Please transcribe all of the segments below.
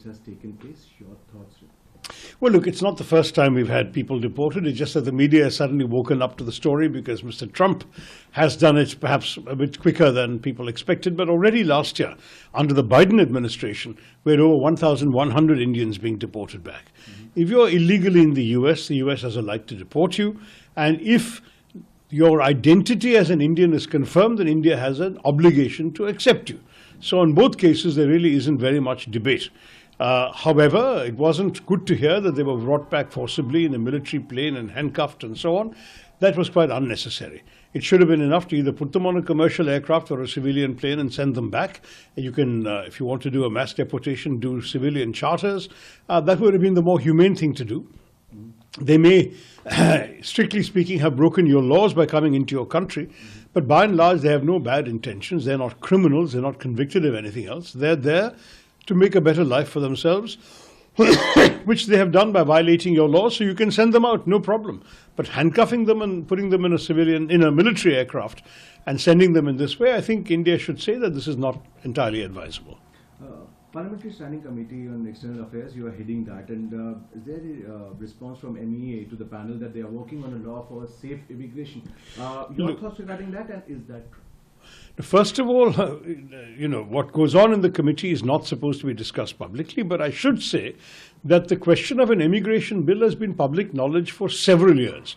has taken place. Your thoughts? Well, look, it's not the first time we've had people deported. It's just that the media has suddenly woken up to the story because Mr. Trump has done it perhaps a bit quicker than people expected. But already last year, under the Biden administration, we had over 1,100 Indians being deported back. If you're illegally in the US has a right to deport you. And if your identity as an Indian is confirmed, then India has an obligation to accept you. So in both cases, there really isn't very much debate. However, it wasn't good to hear that they were brought back forcibly in a military plane and handcuffed and so on. That was quite unnecessary. It should have been enough to either put them on a commercial aircraft or a civilian plane and send them back. You can, if you want to do a mass deportation, do civilian charters. That would have been the more humane thing to do. They may, strictly speaking, have broken your laws by coming into your country, but by and large, they have no bad intentions. They're not criminals. They're not convicted of anything else. They're there to make a better life for themselves, which they have done by violating your laws, so you can send them out, no problem. But handcuffing them and putting them in a military aircraft and sending them in this way, I think India should say that this is not entirely advisable. Parliamentary Standing Committee on External Affairs, you are heading that, and is there a response from MEA to the panel that they are working on a law for safe immigration? Your thoughts regarding that, and is that true? First of all, what goes on in the committee is not supposed to be discussed publicly, but I should say that the question of an immigration bill has been public knowledge for several years.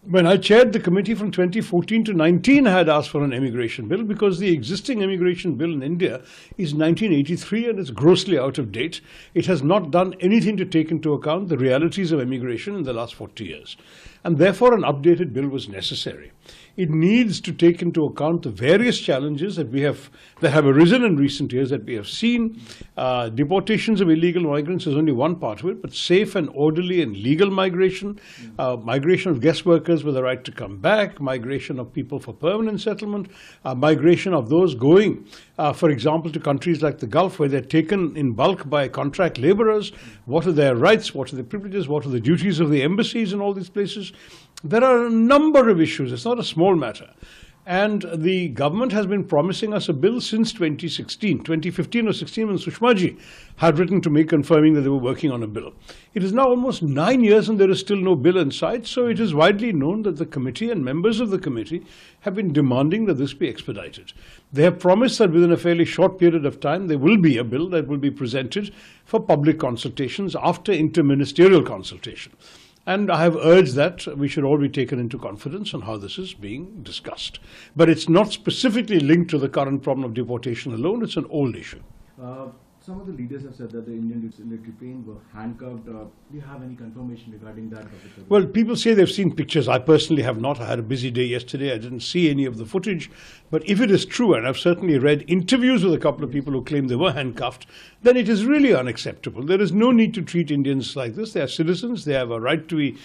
When I chaired the committee from 2014 to 19, I had asked for an immigration bill because the existing immigration bill in India is 1983 and it's grossly out of date. It has not done anything to take into account the realities of immigration in the last 40 years. And therefore, an updated bill was necessary. It needs to take into account the various challenges that have arisen in recent years that we have seen. Deportations of illegal migrants is only one part of it, but safe and orderly and legal migration, migration of guest workers with the right to come back, migration of people for permanent settlement, migration of those going, for example, to countries like the Gulf where they're taken in bulk by contract laborers. What are their rights? What are their privileges? What are the duties of the embassies in all these places? There are a number of issues. It's not a small matter. And the government has been promising us a bill since 2015 or 16 when Sushma ji had written to me confirming that they were working on a bill. It is now almost 9 years and there is still no bill in sight. So it is widely known that the committee and members of the committee have been demanding that this be expedited. They have promised that within a fairly short period of time there will be a bill that will be presented for public consultations after interministerial consultation. And I have urged that we should all be taken into confidence on how this is being discussed. But it's not specifically linked to the current problem of deportation alone. It's an old issue. Some of the leaders have said that the Indians in the plane were handcuffed. Do you have any confirmation regarding that? Well, people say they've seen pictures. I personally have not. I had a busy day yesterday. I didn't see any of the footage. But if it is true, and I've certainly read interviews with a couple of people who claim they were handcuffed, then it is really unacceptable. There is no need to treat Indians like this. They are citizens. They have a right to be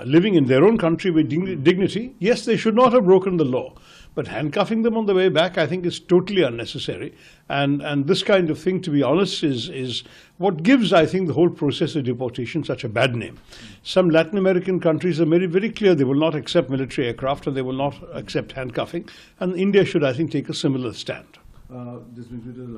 living in their own country with dignity. Yes, they should not have broken the law. But handcuffing them on the way back, I think, is totally unnecessary. And this kind of thing, to be honest, is what gives, I think, the whole process of deportation such a bad name. Some Latin American countries are very, very clear they will not accept military aircraft and they will not accept handcuffing. And India should, I think, take a similar stand. This brings me to the last